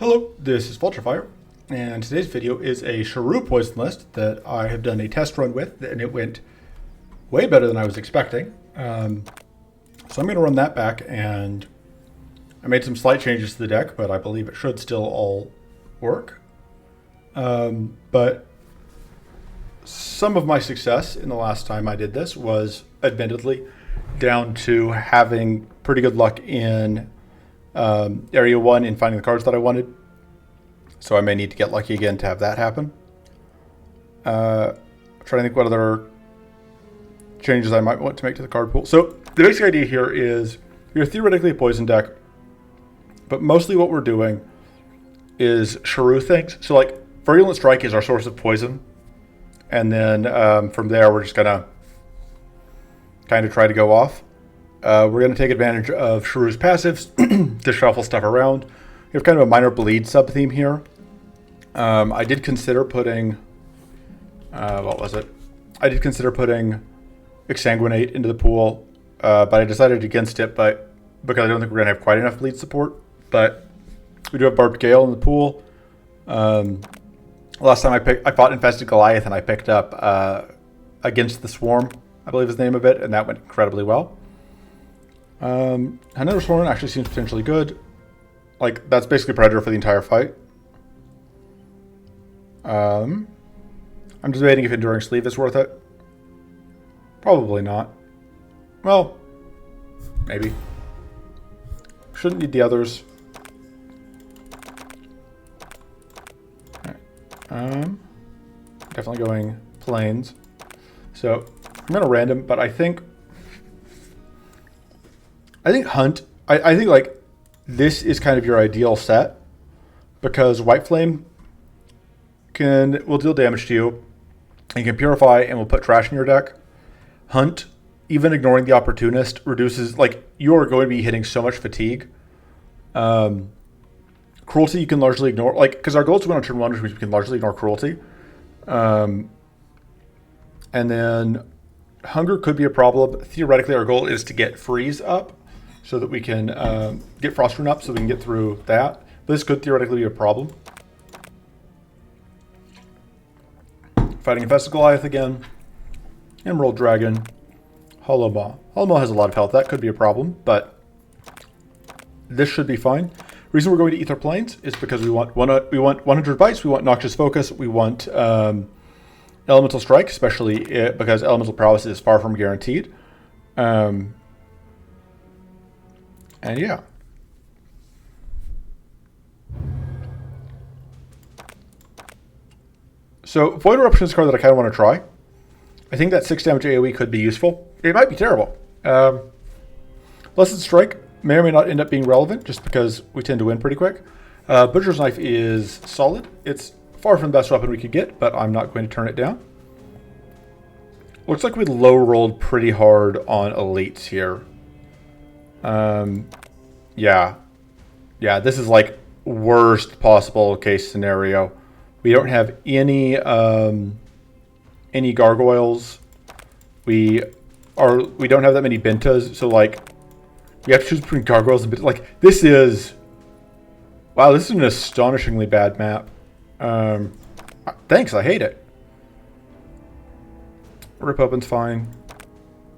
Hello, this is Vulturefire, and today's video is a Shah'Ru poison list that I have done a test run with, and it went way better than I was expecting. So I'm going to run that back, and I made some slight changes to the deck, but I believe it should still all work. But some of my success in the last time I did this was admittedly down to having pretty good luck in Area 1 in finding the cards that I wanted. So I may need to get lucky again to have that happen. I'm trying to think what other changes I might want to make to the card pool. So the basic idea here is you're theoretically a poison deck, but mostly what we're doing is Shah'Ru things. So like Virulent Strike is our source of poison. And then from there, we're just going to kind of try to go off. We're going to take advantage of Shah'Ru's passives to shuffle stuff around. We have kind of a minor bleed sub-theme here. I did consider putting... what was it? I did consider putting Exsanguinate into the pool, but I decided against it because I don't think we're going to have quite enough bleed support. But we do have Barbed Gale in the pool. Last time I fought Infested Goliath, and I picked up Against the Swarm, I believe is the name of it, and that went incredibly well. Another Swarm actually seems potentially good. Like, that's basically Predator for the entire fight. I'm debating if Enduring Sleeve is worth it. Probably not. Well, maybe. Shouldn't need the others. Right. Definitely going planes. So I'm going to random, but I think Hunt. I think like this is kind of your ideal set because White Flame will deal damage to you. And can purify and will put trash in your deck. Hunt, even ignoring the Opportunist, reduces, like, you are going to be hitting so much fatigue. Cruelty you can largely ignore, like, because our goal is to win on turn 1, which means we can largely ignore Cruelty. And then Hunger could be a problem. Theoretically, our goal is to get Freeze up so that we can get Frost Rune up so we can get through that. But this could theoretically be a problem. Fighting Infested Goliath again. Emerald Dragon. Hollow Maw. Hollow Maw has a lot of health. That could be a problem, but this should be fine. Reason we're going to Ether Planes is because we want 100 bites, we want Noxious Focus, we want Elemental Strike, especially because Elemental Prowess is far from guaranteed. And yeah. So Void Eruption is a card that I kind of want to try. I think that 6 damage AoE could be useful. It might be terrible. Blessed Strike may or may not end up being relevant just because we tend to win pretty quick. Butcher's Knife is solid. It's far from the best weapon we could get, but I'm not going to turn it down. Looks like we low rolled pretty hard on elites here. Yeah, this is like worst possible case scenario. We don't have any gargoyles. We don't have that many Bentas, so like we have to choose between gargoyles and Bentas. Like this is an astonishingly bad map. Thanks, I hate it. Rip Open's fine,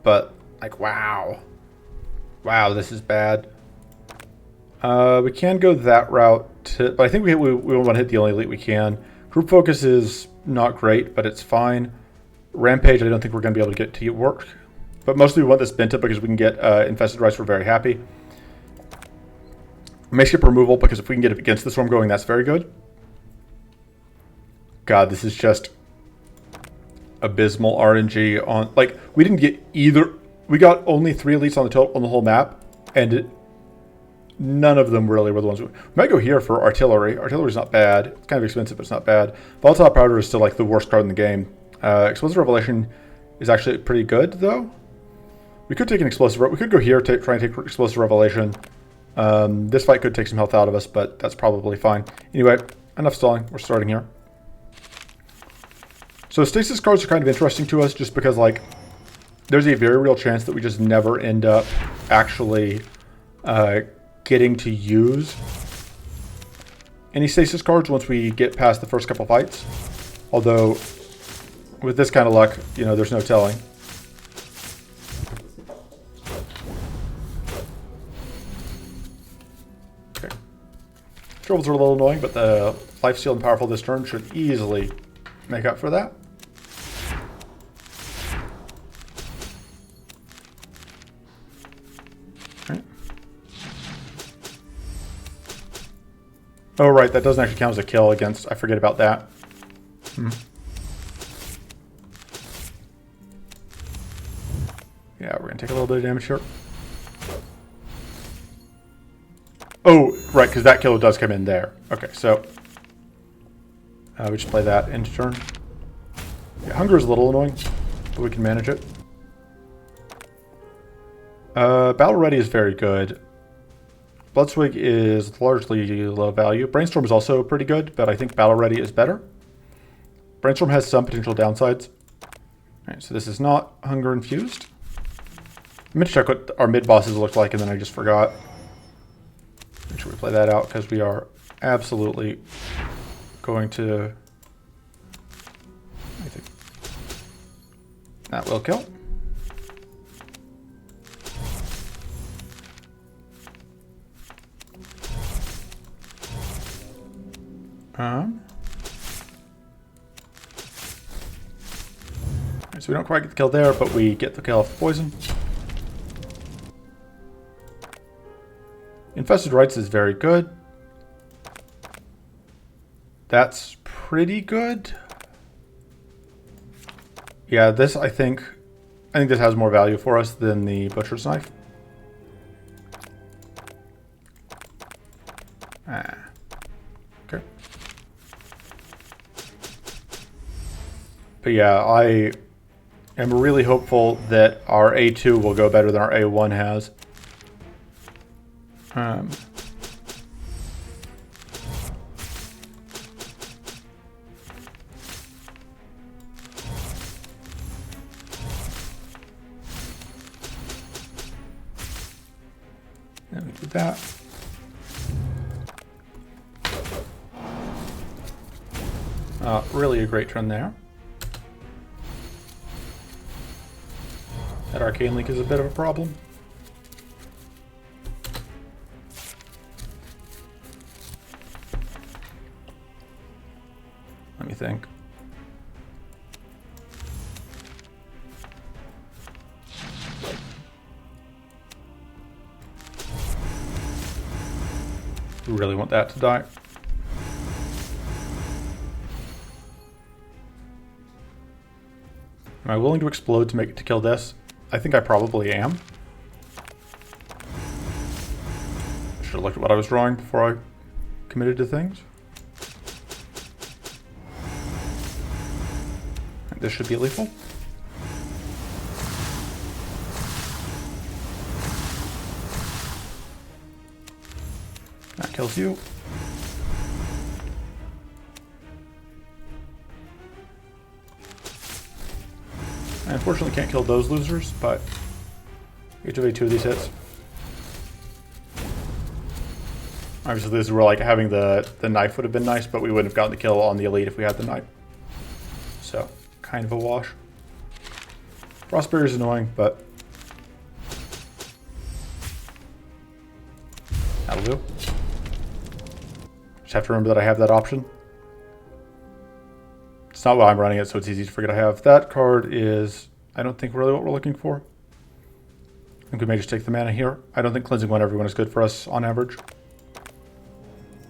but like wow, this is bad. We can go that route, but I think we want to hit the only elite we can. Group Focus is not great, but it's fine. Rampage, I don't think we're going to be able to get to work. But mostly we want this Benta because we can get Infested Rice, we're very happy. May skip removal because if we can get Against the Swarm going, that's very good. God, this is just abysmal RNG on... Like, we didn't get either... We got only 3 elites on the whole map, and none of them really were the ones we might go here for Artillery. Artillery's not bad. It's kind of expensive, but it's not bad. Volatile Powder is still like the worst card in the game. Explosive Revelation is actually pretty good, though. We could take an Explosive... We could go here to try and take Explosive Revelation. This fight could take some health out of us, but that's probably fine. Anyway, enough stalling. We're starting here. So Stasis cards are kind of interesting to us just because, like, there's a very real chance that we just never end up actually getting to use any stasis cards once we get past the first couple fights. Although, with this kind of luck, you know, there's no telling. Okay. Troubles are a little annoying, but the life steal and powerful this turn should easily make up for that. Oh, right, that doesn't actually count as a kill against... I forget about that. Yeah, we're going to take a little bit of damage here. Oh, right, because that kill does come in there. Okay, so... we just play that into turn. Yeah, hunger is a little annoying, but we can manage it. Battle Ready is very good. Bloodswig is largely low value. Brainstorm is also pretty good, but I think Battle Ready is better. Brainstorm has some potential downsides. Alright, so this is not Hunger Infused. I meant to check what our mid-bosses looked like, and then I just forgot. Make sure we play that out, because we are absolutely going to... I think that will kill. So we don't quite get the kill there, but we get the kill off the poison. Infested Rites is very good. That's pretty good. Yeah, this I think this has more value for us than the Butcher's Knife. Okay. But yeah, I am really hopeful that our A2 will go better than our A1 has. Let me do that. Really a great turn there. That Arcane Leak is a bit of a problem. Let me think. Really want that to die. Am I willing to explode to kill this? I think I probably am. Should have looked at what I was drawing before I committed to things. This should be lethal. That kills you. I unfortunately can't kill those losers, but each of 2 of these hits. Obviously, this is where like having the knife would have been nice, but we wouldn't have gotten the kill on the elite if we had the knife. So, kind of a wash. Frostberry is annoying, but that'll do. Just have to remember that I have that option. It's not why I'm running it, so it's easy to forget I have. That card is, I don't think, really what we're looking for. I think we may just take the mana here. I don't think cleansing 1 everyone is good for us on average.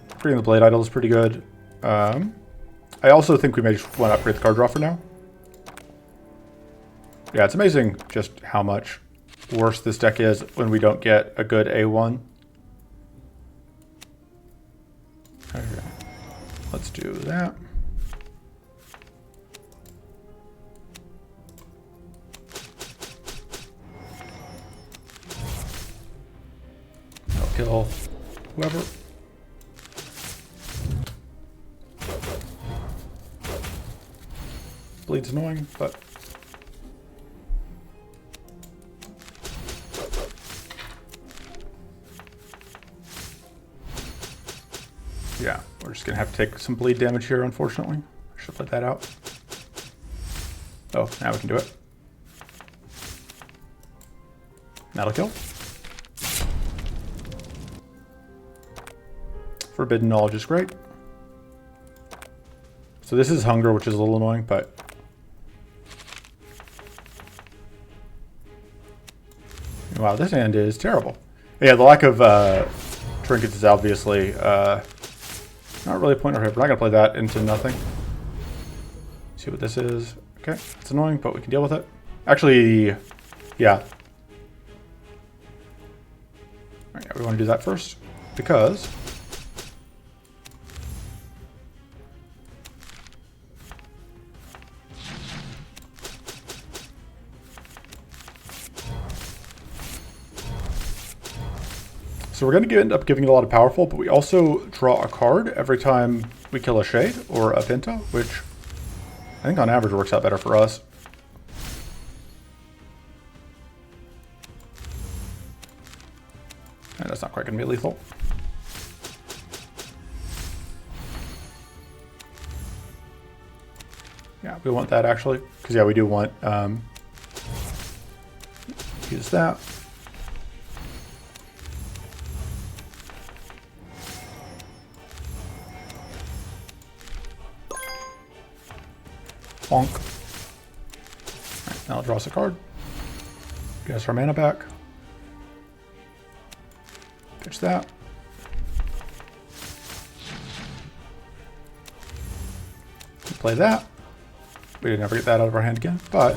Upgrading the Blade Idol is pretty good. I also think we may just want to upgrade the card draw for now. Yeah, it's amazing just how much worse this deck is when we don't get a good A1. Okay. Let's do that. I'll kill whoever. Bleed's annoying, but yeah. We're just going to have to take some bleed damage here, unfortunately. I should have played that out. Oh, now we can do it. That'll kill. Forbidden Knowledge is great. So this is Hunger, which is a little annoying, but... Wow, this hand is terrible. Yeah, the lack of trinkets is obviously not really a point here. We're not going to play that into nothing. See what this is. Okay, it's annoying, but we can deal with it. Actually, yeah. All right, we want to do that first because so we're going to end up giving it a lot of powerful, but we also draw a card every time we kill a Shade or a Pinto, which I think on average works out better for us. And that's not quite going to be lethal. Yeah, we want that actually, because yeah, we do want use that. Bonk. Right, now it draws a card. Get us our mana back. Pitch that. Play that. We didn't ever get that out of our hand again, but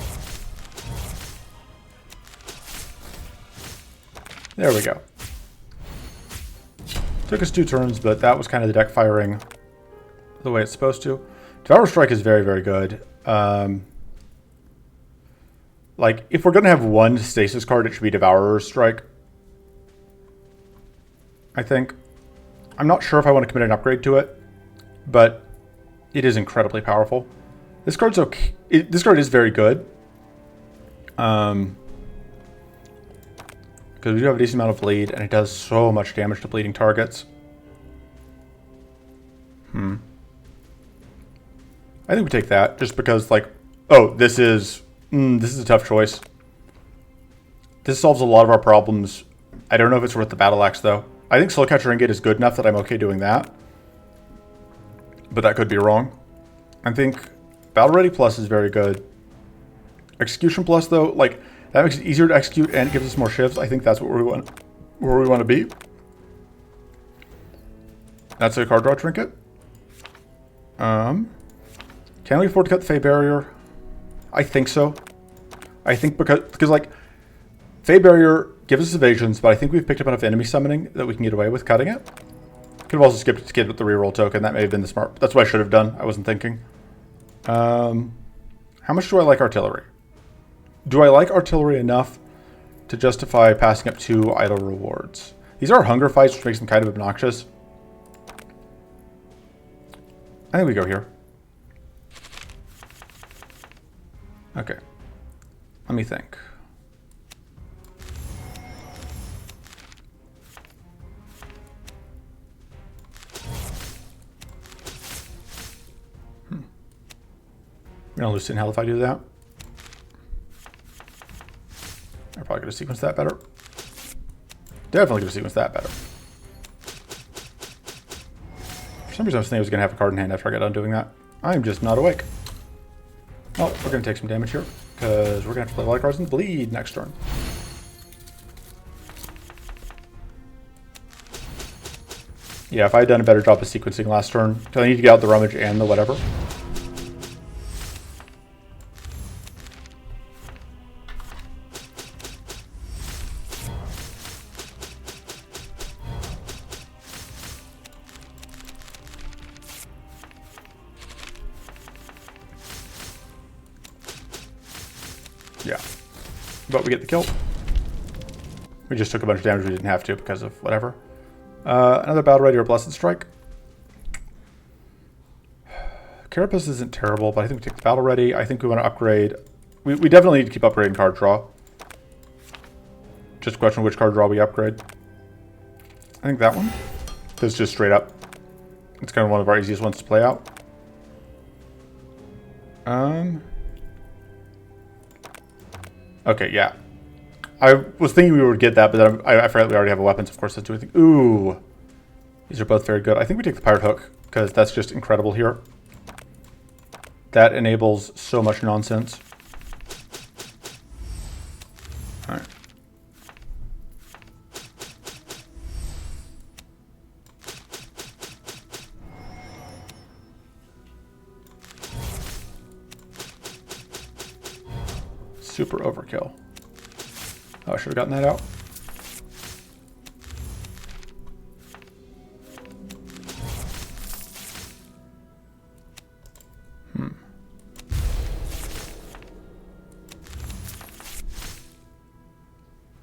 there we go. Took us 2 turns, but that was kind of the deck firing the way it's supposed to. Devour Strike is very, very good. Like, if we're going to have one Stasis card, it should be Devourer Strike. I think. I'm not sure if I want to commit an upgrade to it, but it is incredibly powerful. This card's okay. This card is very good. Because we do have a decent amount of bleed, and it does so much damage to bleeding targets. I think we take that, just because, like, oh, this is a tough choice. This solves a lot of our problems. I don't know if it's worth the Battle Axe, though. I think Soulcatcher Ingot is good enough that I'm okay doing that. But that could be wrong. I think Battle Ready Plus is very good. Execution Plus, though, like, that makes it easier to execute and it gives us more shivs. I think that's where we want to be. That's a card draw trinket. Can we afford to cut the Fey Barrier? I think so. I think because like, Fey Barrier gives us evasions, but I think we've picked up enough enemy summoning that we can get away with cutting it. Could have also skipped the reroll token. That may have been the smart. That's what I should have done. I wasn't thinking. How much do I like Artillery? Do I like Artillery enough to justify passing up 2 idle rewards? These are hunger fights, which makes them kind of obnoxious. I think we go here. Okay. Let me think. I'm gonna lose 10 health if I do that. I'm probably gonna sequence that better. Definitely gonna sequence that better. For some reason I was thinking I was gonna have a card in hand after I got done doing that. I'm just not awake. Oh, we're going to take some damage here, because we're going to have to play a lot of cards and bleed next turn. Yeah, if I had done a better job of sequencing last turn, because I need to get out the Rummage and the whatever. Yeah, but we get the kill. We just took a bunch of damage we didn't have to because of whatever. Another Battle Ready or Blessed Strike. Carapace isn't terrible, but I think we take the Battle Ready. I think we want to upgrade. We definitely need to keep upgrading card draw. Just a question of which card draw we upgrade. I think that one. This is just straight up. It's kind of one of our easiest ones to play out. Okay, yeah. I was thinking we would get that, but then I forgot we already have a weapons. Of course, that's doing anything. Ooh. These are both very good. I think we take the pirate hook, because that's just incredible here. That enables so much nonsense. Alright. Super overkill. Oh, I should have gotten that out.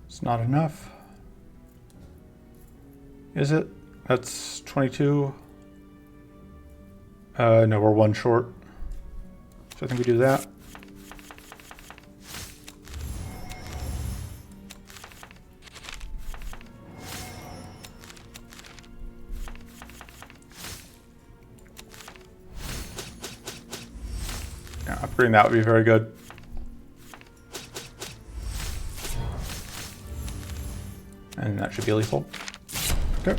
It's not enough. Is it? That's 22. No, we're one short. So I think we do that. Yeah, upgrading that would be very good. And that should be lethal. Okay.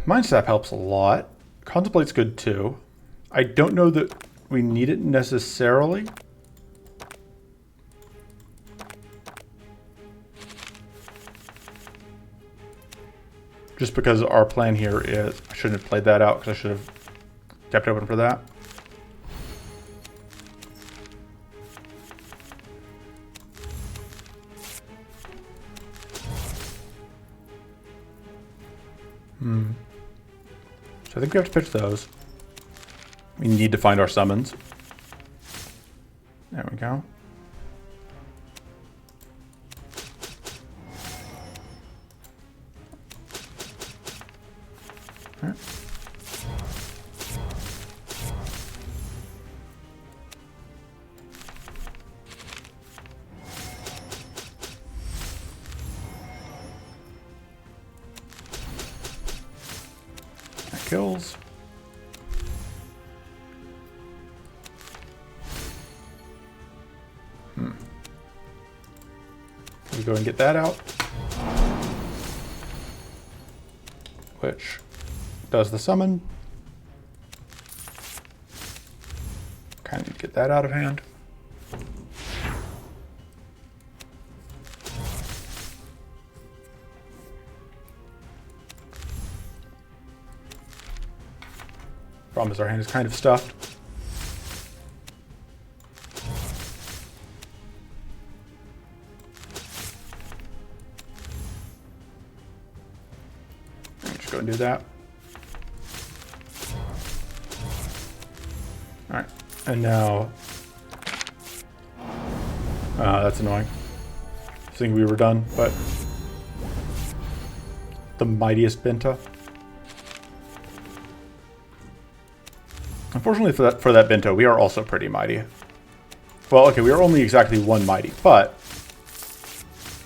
Mind Sap helps a lot. Contemplate's good too. I don't know that we need it necessarily. Just because our plan here is... I shouldn't have played that out because I should have kept open for that. So I think we have to pitch those. We need to find our summons. There we go. All right. Kills. We go and get that out, which does the summon. Kind of need to get that out of hand. Problem is our hand is kind of stuffed. Just go and do that. All right, and now that's annoying. I think we were done, but the mightiest Benta. Unfortunately for that Bento, we are also pretty mighty. Well, okay, we are only exactly one mighty, but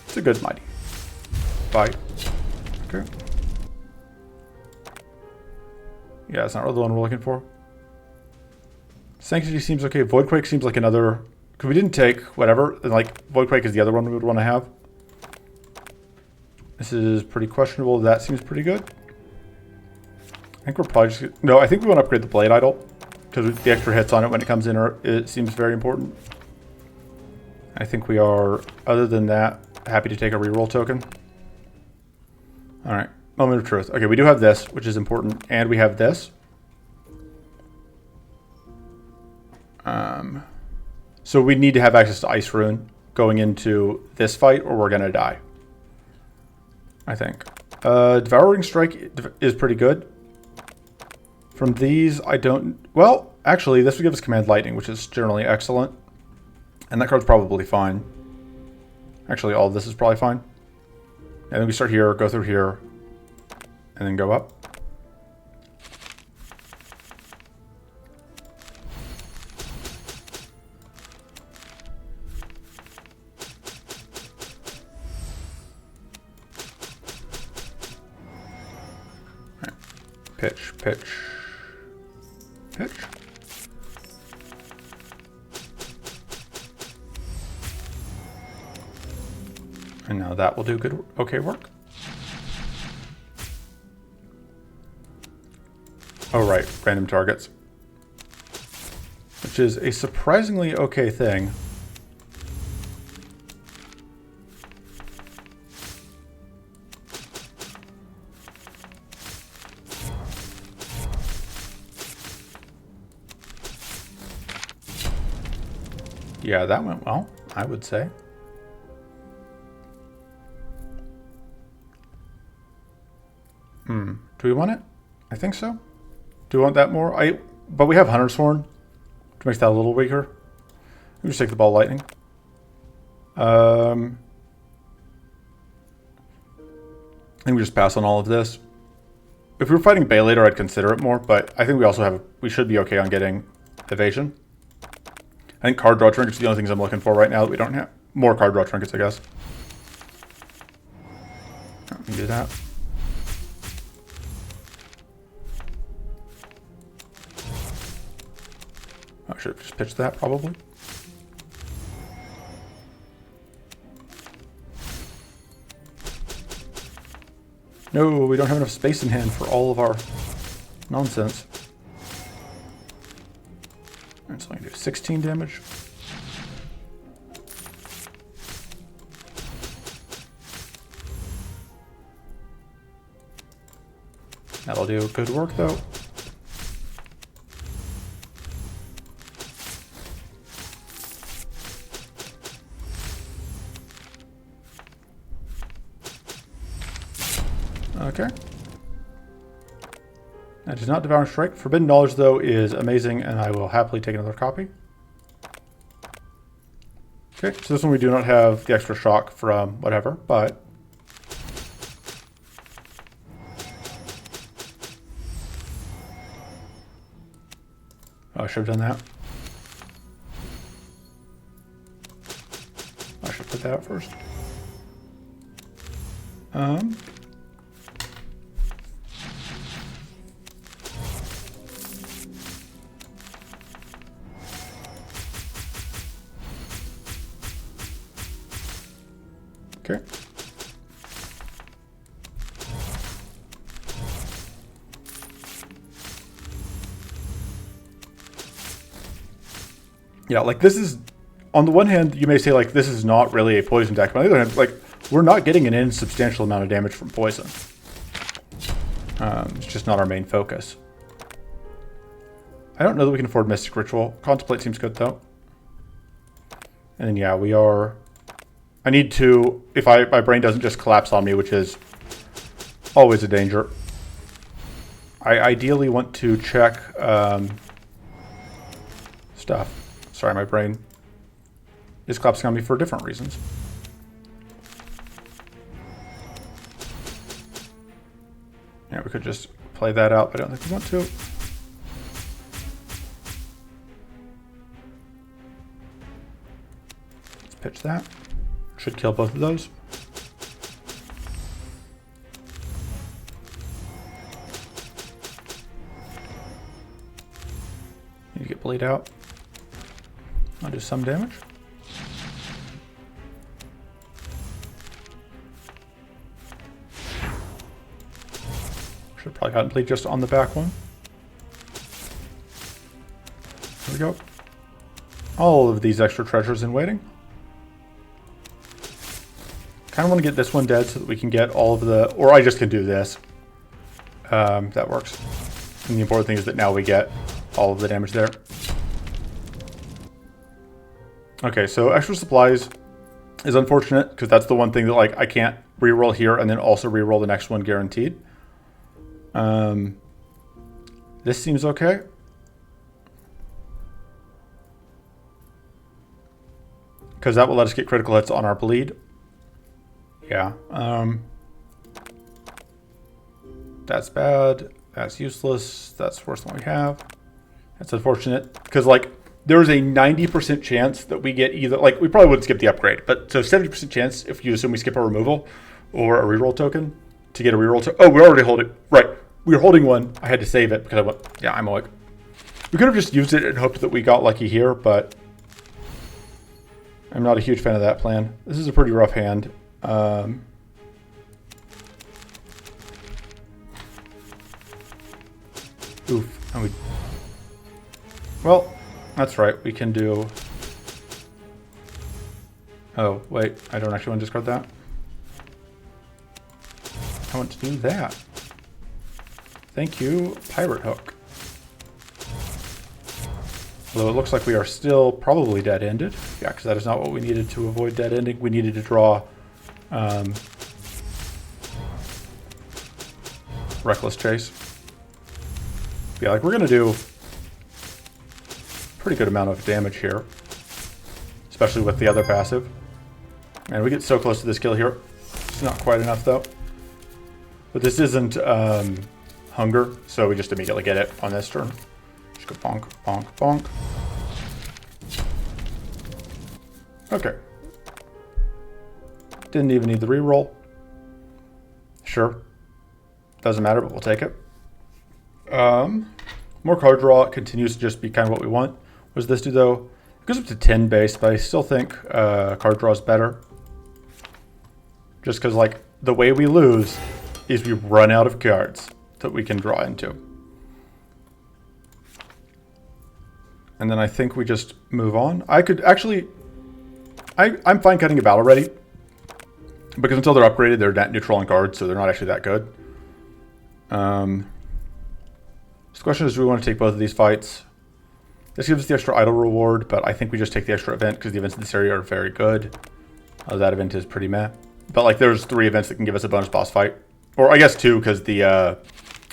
it's a good mighty. Bye. Okay. Yeah, it's not really the one we're looking for. Sanctity seems okay. Voidquake seems like another... Because we didn't take whatever, and like Voidquake is the other one we would want to have. This is pretty questionable. That seems pretty good. I think we're probably just... No, I think we want to upgrade the Blade Idol. Because the extra hits on it when it comes in, it seems very important. I think we are, other than that, happy to take a reroll token. Alright, moment of truth. Okay, we do have this, which is important, and we have this. So we need to have access to Ice Rune going into this fight, or we're going to die. I think. Devouring Strike is pretty good. From these, I don't... Well, actually, this would give us Command Lightning, which is generally excellent. And that card's probably fine. Actually, all of this is probably fine. And then we start here, go through here, and then go up. Pitch, pitch, pitch. And now that will do good, okay work. Oh right, random targets. Which is a surprisingly okay thing. Yeah, that went well, I would say. Do we want it? I think so. Do we want that more? But we have Hunter's Horn, which makes that a little weaker. We just take the ball lightning. I think we just pass on all of this. If we were fighting Bay later, I'd consider it more, but I think we should be okay on getting evasion. I think card draw trinkets are the only things I'm looking for right now that we don't have. More card draw trinkets, I guess. We can do that. I should have just pitched that, probably. No, we don't have enough space in hand for all of our nonsense. Alright, so I can do 16 damage. That'll do good work, though. Okay. That is not Devouring Strike. Forbidden Knowledge, though, is amazing, and I will happily take another copy. Okay, so this one we do not have the extra shock from whatever, but... Oh, I should have done that. I should put that out first. Okay. Yeah, like this is, on the one hand, you may say like this is not really a poison deck, but on the other hand, like we're not getting an insubstantial amount of damage from poison. It's just not our main focus. I don't know that we can afford Mystic Ritual. Contemplate seems good though. And then yeah, we are... I need to, if my brain doesn't just collapse on me, which is always a danger. I ideally want to check stuff. Sorry, my brain is collapsing on me for different reasons. Yeah, we could just play that out, but I don't think we want to. Let's pitch that. Should kill both of those. Need to get bleed out. I'll do some damage. Should probably gotten bleed just on the back one. There we go. All of these extra treasures in waiting. Kind of want to get this one dead so that we can get all of the, or I just can do this. That works. And the important thing is that now we get all of the damage there. Okay, so extra supplies is unfortunate because that's the one thing that like I can't reroll here and then also reroll the next one guaranteed. This seems okay. Because that will let us get critical hits on our bleed. Yeah. That's bad. That's useless. That's worse than what we have. That's unfortunate. Because, like, there's a 90% chance that we get either... Like, we probably wouldn't skip the upgrade. But, so 70% chance, if you assume we skip a removal or a reroll token, to get a reroll token. Oh, we already hold it. Right. we were holding one. I had to save it because I went, yeah, I'm like, we could have just used it and hoped that we got lucky here, but I'm not a huge fan of that plan. This is a pretty rough hand. Oof. And well, that's right. We can do... Oh, wait. I don't actually want to discard that. I want to do that. Thank you, Pirate Hook. Although it looks like we are still probably dead-ended. Yeah, because that is not what we needed to avoid dead-ending. We needed to draw Reckless Chase. Yeah, like we're going to do a pretty good amount of damage here. Especially with the other passive. Man, we get so close to this kill here. It's not quite enough, though. But this isn't hunger, so we just immediately get it on this turn. Just go bonk, bonk, bonk. Okay. Didn't even need the reroll. Sure. Doesn't matter, but we'll take it. More card draw continues to just be kind of what we want. What does this do, though? It goes up to 10 base, but I still think card draw is better. Just because, like, the way we lose is we run out of cards that we can draw into. And then I think we just move on. I could actually... I'm fine cutting a battle ready. Because until they're upgraded, they're net neutral on cards, so they're not actually that good. So the question is, do we want to take both of these fights? This gives us the extra idle reward, but I think we just take the extra event because the events in this area are very good. That event is pretty meh. But like, there's 3 events that can give us a bonus boss fight. Or I guess 2, because the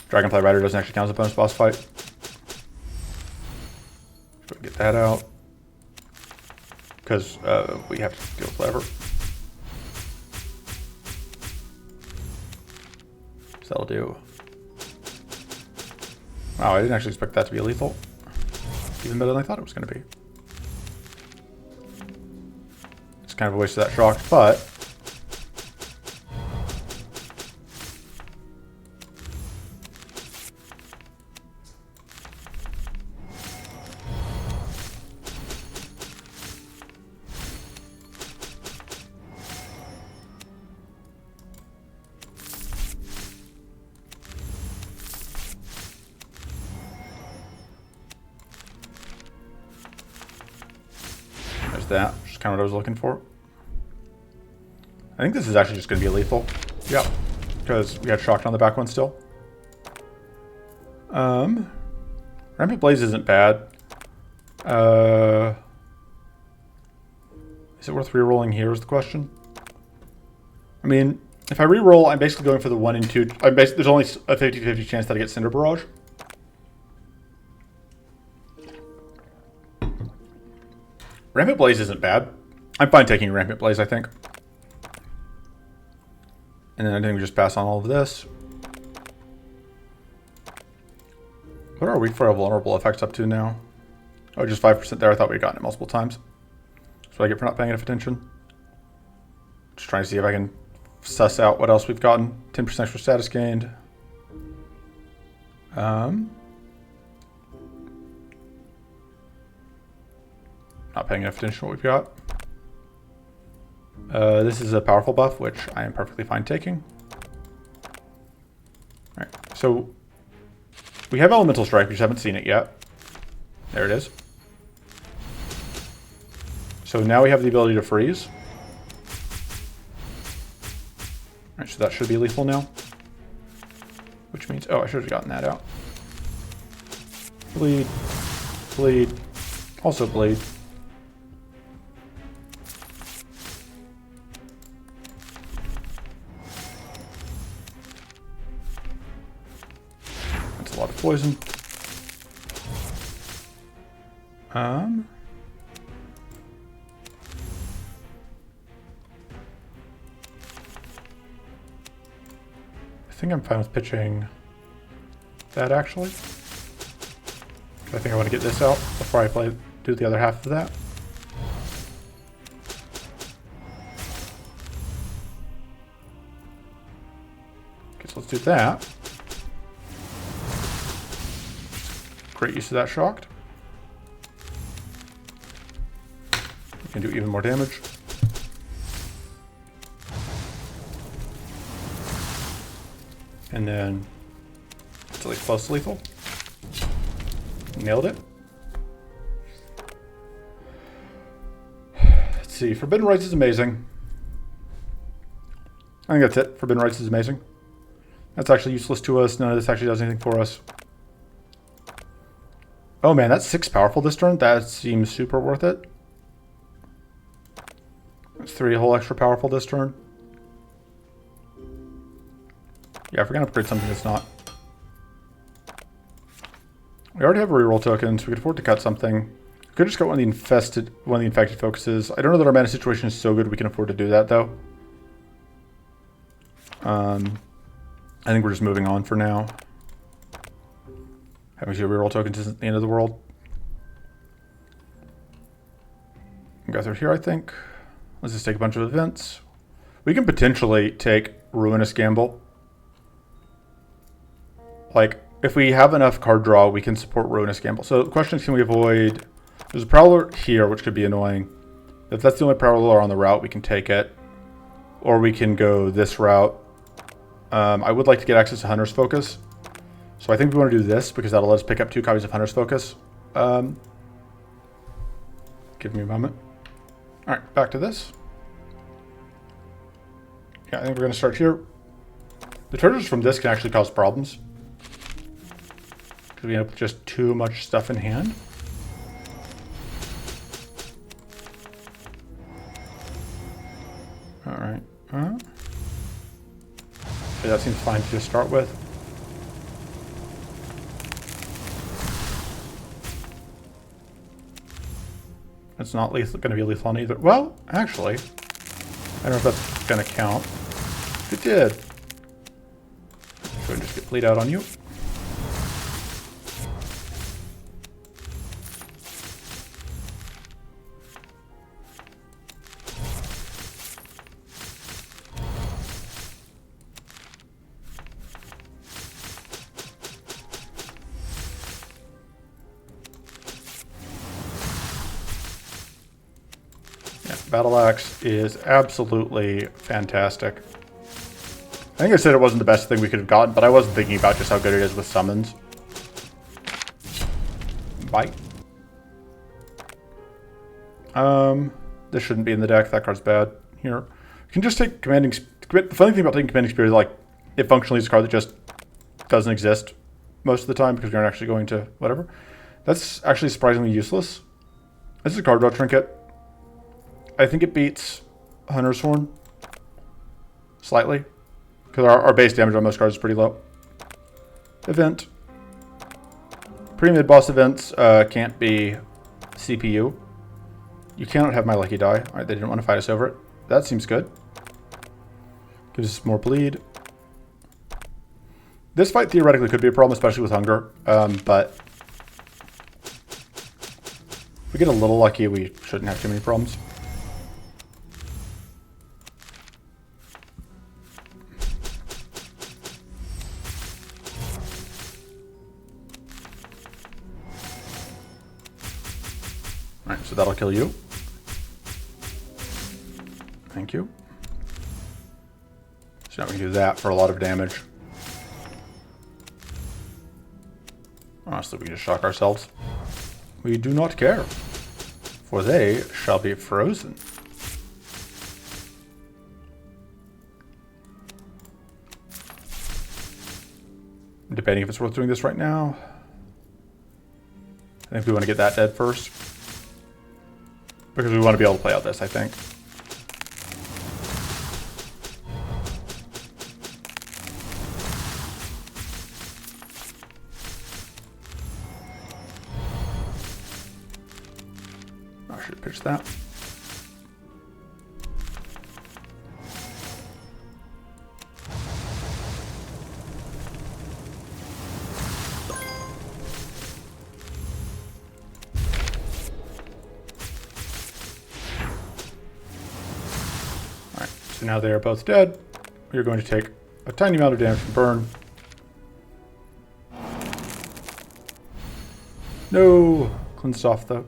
Dragonfly Rider doesn't actually count as a bonus boss fight. So get that out. Because we have to deal with whatever. So that'll do. Wow, I didn't actually expect that to be lethal. Even better than I thought it was going to be. It's kind of a waste of that shock, but... that, which is kind of what I was looking for. I think this is actually just going to be lethal. Yeah, because we got shocked on the back one still. Rampant Blaze isn't bad. Is it worth rerolling here is the question. I mean, if I reroll, I'm basically going for the 1 and 2. There's only a 50-50 chance that I get Cinder Barrage. Rampant Blaze isn't bad. I'm fine taking Rampant Blaze, I think. And then I think we just pass on all of this. What are our weak for vulnerable effects up to now? Oh, just 5% there. I thought we'd gotten it multiple times. That's what I get for not paying enough attention. Just trying to see if I can suss out what else we've gotten. 10% extra status gained. Not paying enough attention to what we've got. This is a powerful buff, which I am perfectly fine taking. Alright, so we have Elemental Strike, we just haven't seen it yet. There it is. So now we have the ability to freeze. Alright, so that should be lethal now. Which means, oh, I should have gotten that out. Bleed. Bleed. Also bleed. That's a lot of poison. I think I'm fine with pitching that, actually. I think I want to get this out before I do the other half of that. Okay, so let's do that. great use of that shocked. We can do even more damage. And then it's like close to lethal. Nailed it. Let's see. Forbidden Rites is amazing. I think that's it. Forbidden Rites is amazing. That's actually useless to us. None of this actually does anything for us. Oh man, that's 6 powerful this turn. That seems super worth it. That's 3 whole extra powerful this turn. Yeah, if we're gonna upgrade something that's not. We already have a reroll token, so we could afford to cut something. We could just got one of the infected focuses. I don't know that our mana situation is so good we can afford to do that though. I think we're just moving on for now. Having 2 reroll tokens isn't the end of the world. Go through here, I think. Let's just take a bunch of events. We can potentially take Ruinous Gamble. Like, if we have enough card draw, we can support Ruinous Gamble. So the question is, can we avoid... There's a Prowler here, which could be annoying. If that's the only Prowler on the route, we can take it. Or we can go this route. I would like to get access to Hunter's Focus. So I think we want to do this, because that'll let us pick up 2 copies of Hunter's Focus. Give me a moment. Alright, back to this. Yeah, I think we're going to start here. The treasures from this can actually cause problems. We end up with just too much stuff in hand. All right. Yeah, that seems fine to just start with. It's not going to be lethal on either. Well, actually, I don't know if that's going to count. It did. Go ahead and just get bleed out on you. Battle Axe is absolutely fantastic. I think I said it wasn't the best thing we could have gotten, but I wasn't thinking about just how good it is with summons. Bite. This shouldn't be in the deck. That card's bad. Here. You can just take Commanding... The funny thing about taking Commanding Spirit is, like, it functionally is a card that just doesn't exist most of the time because we aren't actually going to... whatever. That's actually surprisingly useless. This is a card draw trinket. I think it beats Hunter's Horn slightly, because our base damage on most cards is pretty low. Event. Pre-mid boss events can't be CPU. You cannot have my lucky die. Alright, they didn't want to fight us over it. That seems good. Gives us more bleed. This fight theoretically could be a problem, especially with hunger, but if we get a little lucky, we shouldn't have too many problems. Alright, so that'll kill you. Thank you. So now we can do that for a lot of damage. Honestly, we can just shock ourselves. We do not care, for they shall be frozen. Debating if it's worth doing this right now. I think we want to get that dead first. Because we want to be able to play out this, I think. I should pitch that. So now they are both dead. We are going to take a tiny amount of damage from burn. No! Cleansed off though.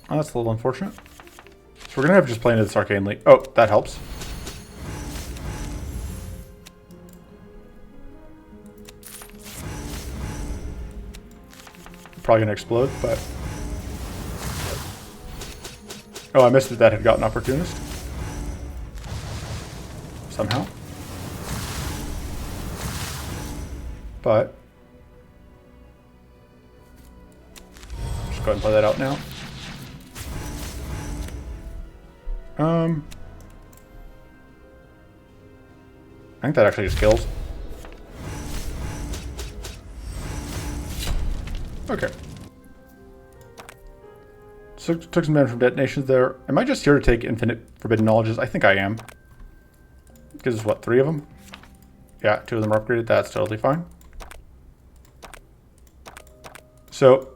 Oh, that's a little unfortunate. So we're gonna have to just play into this arcanely. Oh, that helps. Probably gonna explode, but... Oh, I missed that had gotten opportunist. Somehow. But... just go ahead and play that out now. I think that actually just kills. Okay. So took some damage from detonations there. Am I just here to take infinite forbidden knowledges? I think I am. Gives us what, 3 of them? Yeah, 2 of them are upgraded. That's totally fine. So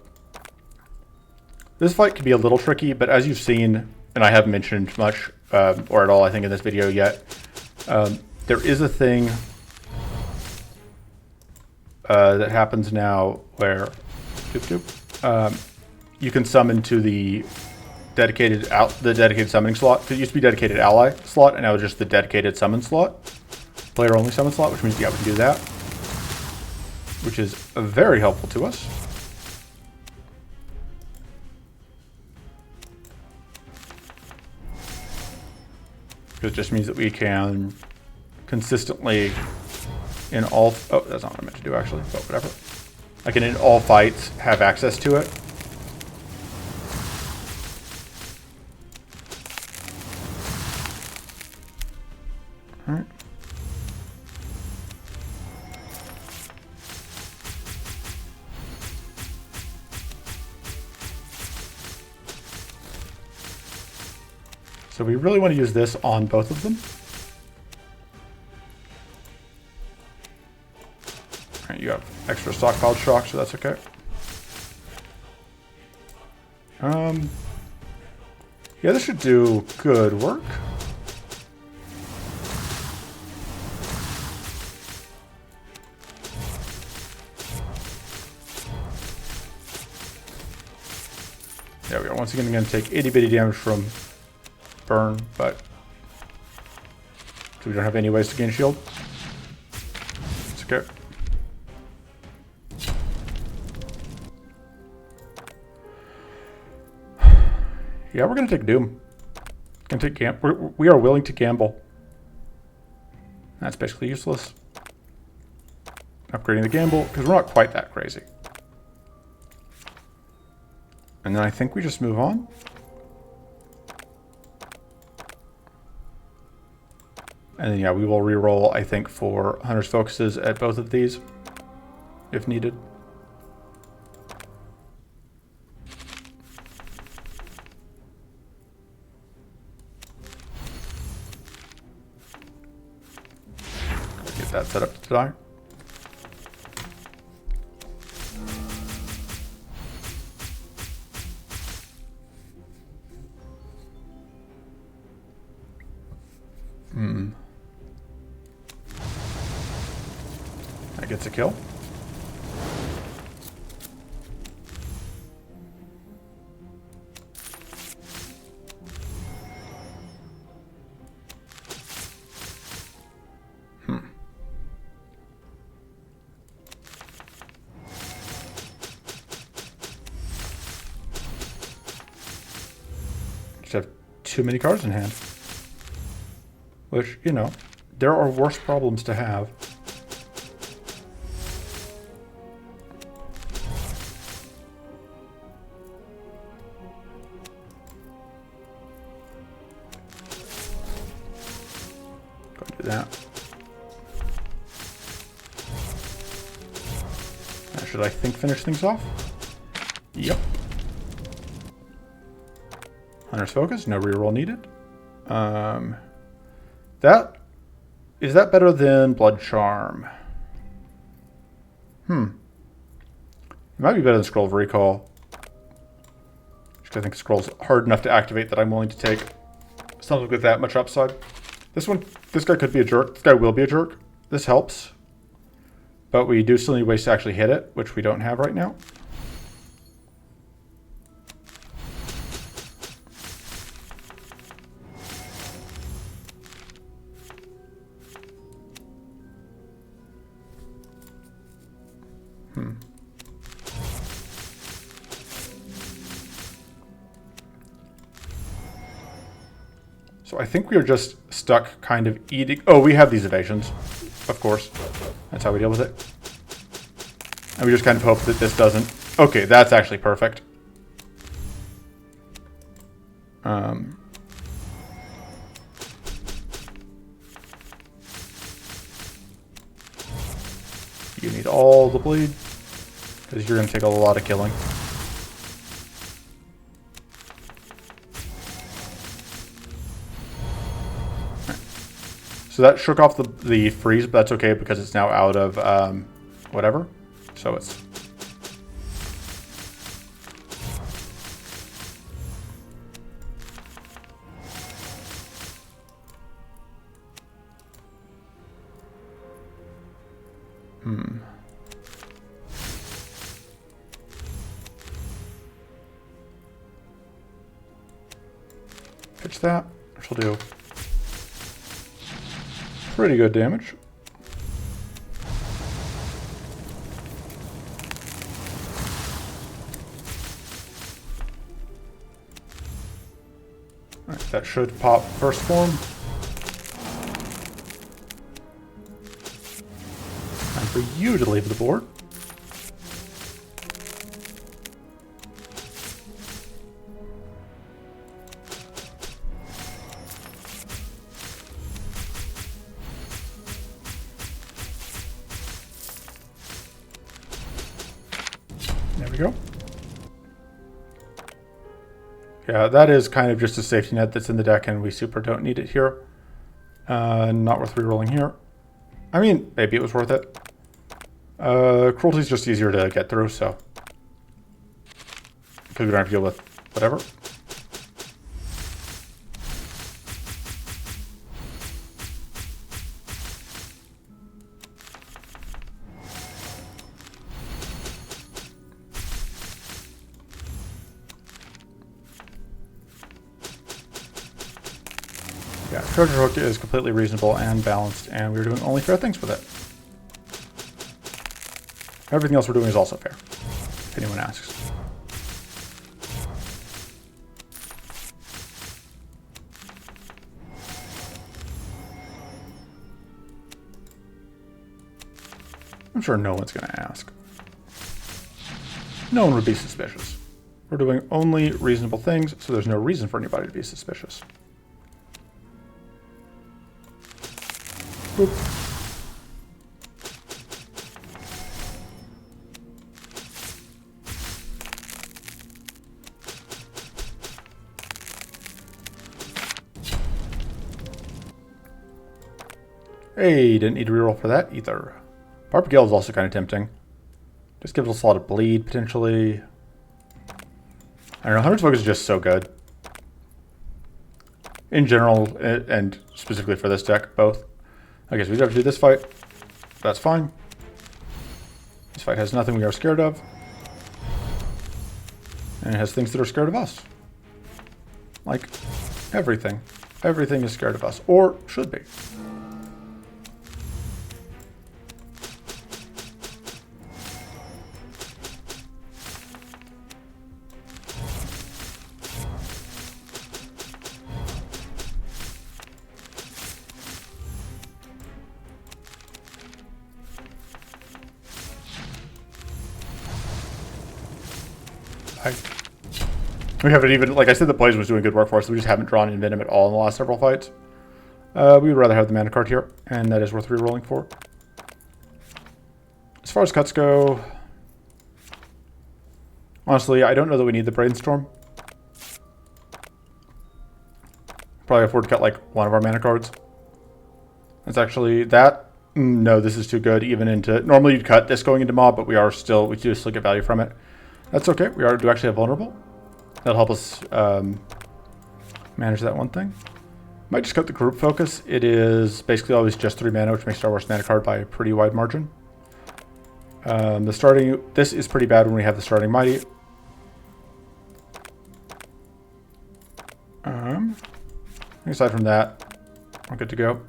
this fight can be a little tricky, but as you've seen, and I haven't mentioned much or at all, I think, in this video yet, there is a thing that happens now where you can summon to the dedicated summoning slot. It used to be dedicated ally slot, and now it's just the dedicated summon slot, player only summon slot, which means yeah, we can do that, which is very helpful to us. It just means that we can consistently in all... Oh, that's not what I meant to do, actually, but whatever. I can, in all fights, have access to it. Alright. So we really want to use this on both of them. Alright, you have extra stockpiled shock, so that's okay. Yeah, this should do good work. There we go. Once again, I'm going to take itty bitty damage from burn, but so we don't have any ways to gain shield. It's okay. Yeah, we're gonna take Doom. Gonna take we are willing to gamble. That's basically useless. Upgrading the gamble because we're not quite that crazy. And then I think we just move on. And then, yeah, we will reroll, I think, for Hunter's Focuses at both of these, if needed. Get that set up to die. That gets a kill. Just have too many cards in hand. Which, you know, there are worse problems to have. Go do that. Now, should I think finish things off? Yep. Hunter's Focus, no reroll needed. Is that better than Blood Charm? It might be better than Scroll of Recall. I think Scroll's hard enough to activate that I'm willing to take something with that much upside. This guy could be a jerk. This guy will be a jerk. This helps. but we do still need ways to actually hit it, which we don't have right now. So I think we are just stuck kind of eating. Oh, we have these evasions, of course. That's how we deal with it. And we just kind of hope that this doesn't. Okay, that's actually perfect. You need all the bleed, because you're going to take a lot of killing. So that shook off the freeze, but that's okay because it's now out of whatever. So it's... Pitch that, which will do pretty good damage. Alright, that should pop first form. Time for you to leave the board. There we go. Yeah, that is kind of just a safety net that's in the deck, and we super don't need it here. Not worth rerolling here. I mean, maybe it was worth it. Cruelty is just easier to get through, so. Because we don't have to deal with whatever. Yeah, Treasure Hook is completely reasonable and balanced, and we're doing only fair things with it. Everything else we're doing is also fair, if anyone asks. I'm sure no one's going to ask. No one would be suspicious. We're doing only reasonable things, so there's no reason for anybody to be suspicious. Boop. Hey, didn't need to reroll for that either. Barbed Gale is also kind of tempting. Just gives us a lot of bleed, potentially. I don't know, Hunter's Focus is just so good. In general, and specifically for this deck, both. Okay, so we have to do this fight. That's fine. This fight has nothing we are scared of. And it has things that are scared of us. Like, everything. Everything is scared of us. Or should be. We haven't even, like I said, the Poison was doing good work for us, so we just haven't drawn Envenom at all in the last several fights. We would rather have the mana card here, and that is worth re-rolling for. As far as cuts go, honestly, I don't know that we need the Brainstorm. Probably afford to cut like one of our mana cards. That's actually that. No, this is too good, even into, normally you'd cut this going into Mob, but we do still get value from it. That's okay, we do actually have Vulnerable. That'll help us manage that one thing. Might just cut the Group Focus. It is basically always just 3 mana, which makes it our worst mana card by a pretty wide margin. This is pretty bad when we have the starting mighty. Aside from that, we're good to go.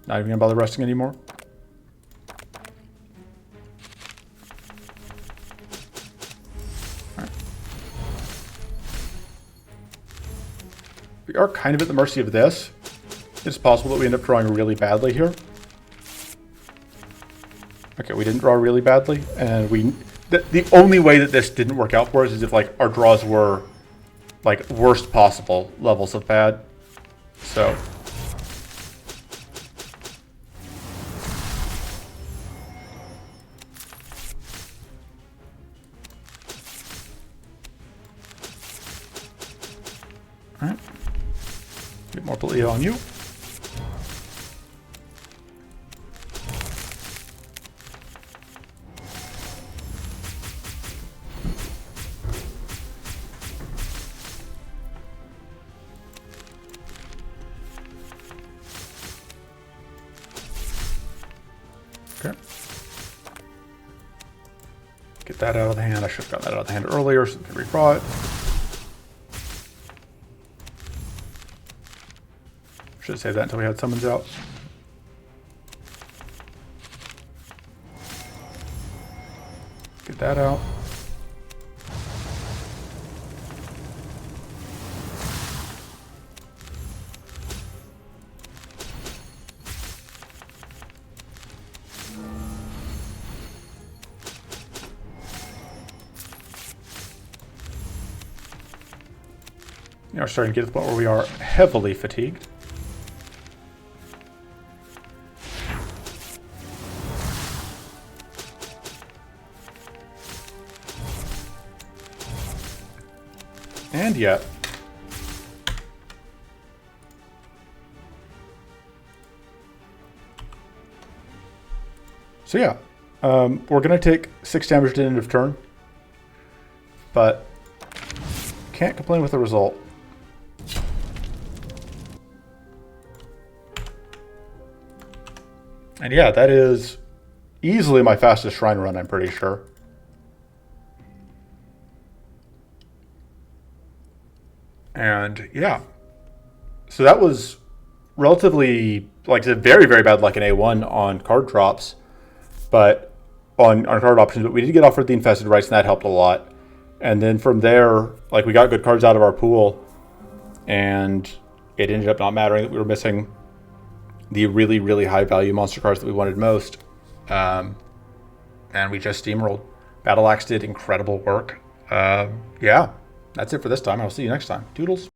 Not even gonna bother resting anymore. All right. We are kind of at the mercy of this. It's possible that we end up drawing really badly here. Okay, we didn't draw really badly, and the only way that this didn't work out for us is if like our draws were like worst possible levels of bad. So all right, get more Polio on you. Okay. Get that out of the hand. I should have gotten that out of the hand earlier so we can redraw it. Should have saved that until we had summons out. Get that out. You know, we're starting to get to the point where we are heavily fatigued. And yet, so yeah, we're gonna take 6 damage at the end of turn, but can't complain with the result. And yeah, that is easily my fastest shrine run, I'm pretty sure. And yeah, so that was relatively, like I said, very, very bad luck in A1 on card drops, but on card options, but we did get offered the Infested Rites, and that helped a lot. And then from there, like, we got good cards out of our pool, and it ended up not mattering that we were missing the really, really high value monster cards that we wanted most. And we just steamrolled. Battle Axe did incredible work. Yeah, that's it for this time. I'll see you next time. Toodles.